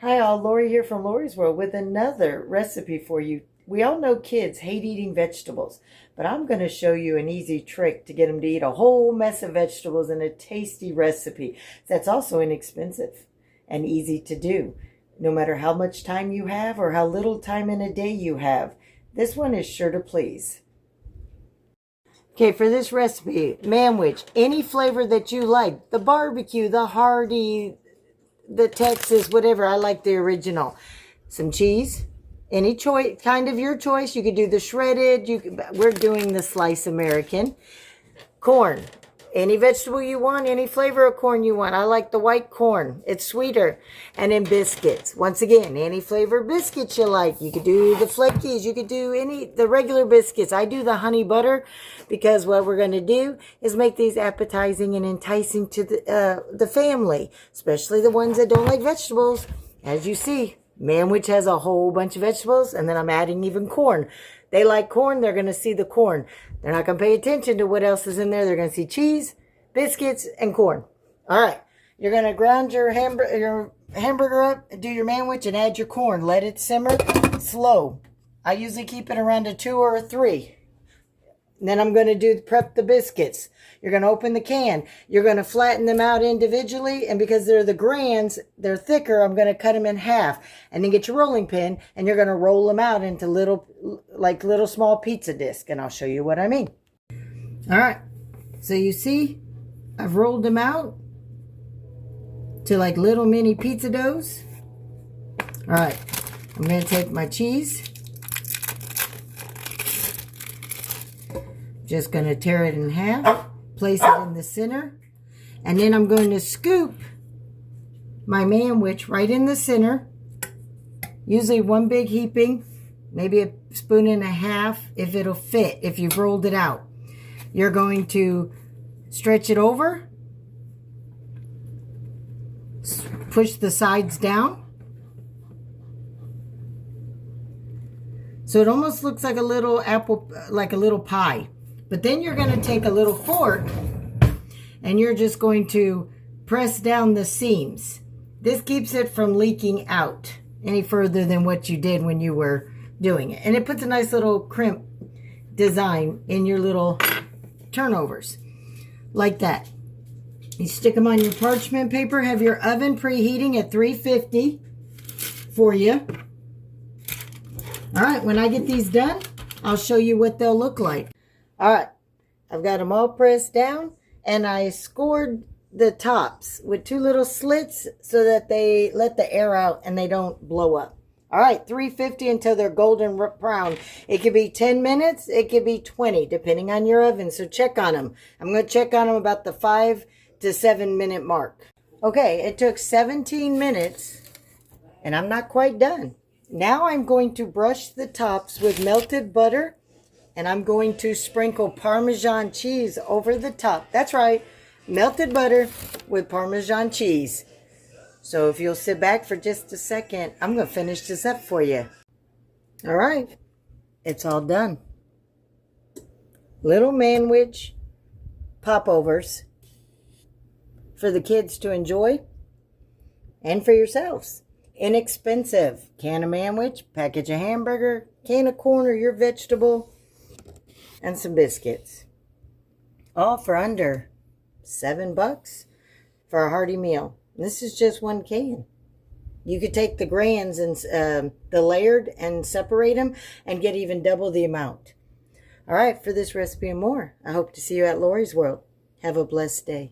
Hi all, Lori here from Lori's World with another recipe for you. We all know kids hate eating vegetables, but I'm going to show you an easy trick to get them to eat a whole mess of vegetables in a tasty recipe that's also inexpensive and easy to do. No matter how much time you have or how little time in a day you have, this one is sure to please. Okay, for this recipe, manwich, any flavor that you like, the barbecue, the hearty, the Texas, whatever. I like the original. Some cheese, any choice, kind of your choice. You could do the shredded. We're doing the slice American. Corn, any vegetable you want, any flavor of corn you want. I like the white corn. It's sweeter. And then biscuits. Once again, any flavor biscuits you like. You could do the flakies. You could do the regular biscuits. I do the honey butter because what we're going to do is make these appetizing and enticing to the family, especially the ones that don't like vegetables. As you see, manwich has a whole bunch of vegetables, and then I'm adding even corn. They like corn, they're going to see the corn. They're not going to pay attention to what else is in there. They're going to see cheese, biscuits, and corn. All right, you're going to ground your hamburger up, do your manwich, and add your corn. Let it simmer slow. I usually keep it around a 2 or a 3. Then I'm going to prep the biscuits. You're going to open the can. You're going to flatten them out individually. And because they're the grands, they're thicker, I'm going to cut them in half. And then get your rolling pin and you're going to roll them out into little small pizza discs. And I'll show you what I mean. All right. So you see, I've rolled them out to like little mini pizza doughs. All right. I'm going to take my cheese. Just going to tear it in half, place it in the center, and then I'm going to scoop my manwich right in the center, usually one big heaping, maybe a spoon and a half if it'll fit, if you've rolled it out. You're going to stretch it over, push the sides down, so it almost looks like a little apple, like a little pie. But then you're going to take a little fork and you're just going to press down the seams. This keeps it from leaking out any further than what you did when you were doing it. And it puts a nice little crimp design in your little turnovers. Like that. You stick them on your parchment paper. Have your oven preheating at 350 for you. All right, when I get these done, I'll show you what they'll look like. All right, I've got them all pressed down, and I scored the tops with 2 little slits so that they let the air out and they don't blow up. All right, 350 until they're golden brown. It could be 10 minutes, it could be 20, depending on your oven, so check on them. I'm going to check on them about the 5 to 7 minute mark. Okay, it took 17 minutes, and I'm not quite done. Now I'm going to brush the tops with melted butter, and I'm going to sprinkle Parmesan cheese over the top. That's right, melted butter with Parmesan cheese. So if you'll sit back for just a second, I'm going to finish this up for you. All right, it's all done. Little manwich popovers for the kids to enjoy and for yourselves. Inexpensive. Can of manwich, package of hamburger, can of corn or your vegetable, and some biscuits. All for under $7 for a hearty meal. This is just one can. You could take the grands and the layered and separate them and get even double the amount. All right, for this recipe and more, I hope to see you at Lori's World. Have a blessed day.